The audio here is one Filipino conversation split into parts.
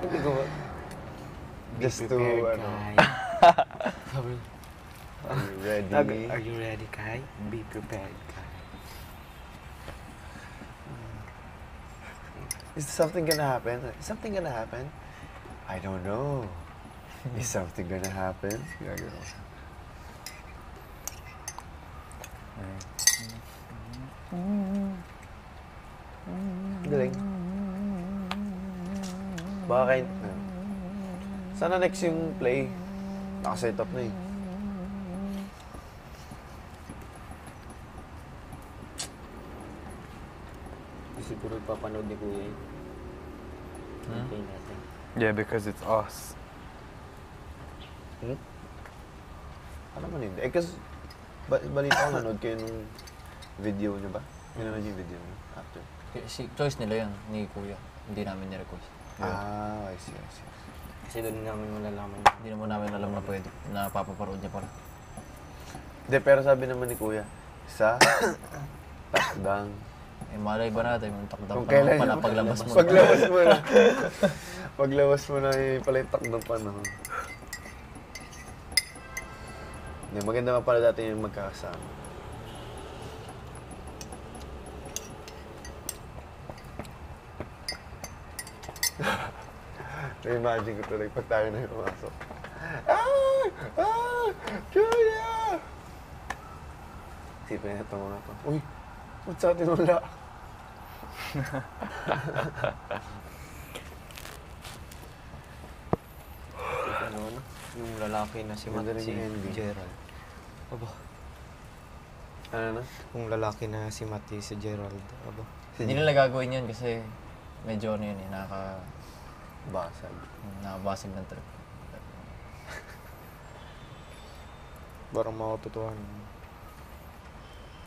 Hindi ko ba? Just to, ano. Sabi, Are you ready? are you ready, Kai? Be prepared, Kai. Is something gonna happen? Is something gonna happen? I don't know. Is something gonna happen? Gagano. Galing. Bakit? Sana next yung play. Nakaset up na eh. Siguro papanood ni Kuya yun. Okay natin. Yeah, because it's us. Ano man hindi? Eh, kasi balita ko nanood kayo nung video nyo ba? Pinanood yung video nyo after? Choice nila yan, ni Kuya. Hindi namin ni-request. Ah, I see, I see. Kasi doon namin malalaman. Hindi naman namin alam na pwede, na papaparood niya pala. Hindi, pero sabi naman ni Kuya, sa takdang. Eh, malay ba natin yung takdang Kung pa kailan pala yung- paglabas mo. Paglabas mo na. Paglabas mo na yung pala yung takdang panahon. Hindi, maganda nga pala dati yung magkakasama. Na-imagine ko tuloy pag tayo na yung pumasok. Ah! Ah! Julia! Isipin na ito mga to. Uy! Ba't sa atin wala? Ano, yung lalaki na si Ganda rin si yung ending. Gerald. Aba, Ano na? yung lalaki na si Mati, si Gerald. Aba, Hindi nila gagawin yun kasi medyo ano yun eh, Basag. nakabasag ng trip. parang makatotohan.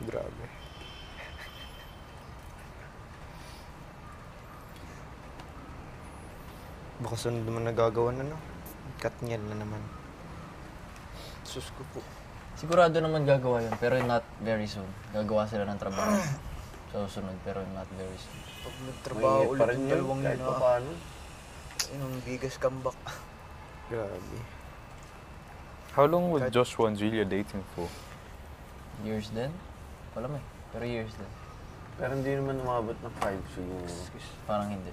Grabe. Baka sunod naman nagagawa na, no? Katniel na naman. Sus ko po. Sigurado naman gagawa yun, pero not very soon. Gagawa sila ng trabaho. So, sunod, pero not very soon. Pag nagtrabaho Mainit ulit pa rin yung yun, dalawang kahit yun, pa paano. yung bigas comeback. Grabe. How long was Joshua and Julia dating for? Years din? Wala may. Pero years din. Pero hindi naman umabot ng 5 siguro. Parang hindi.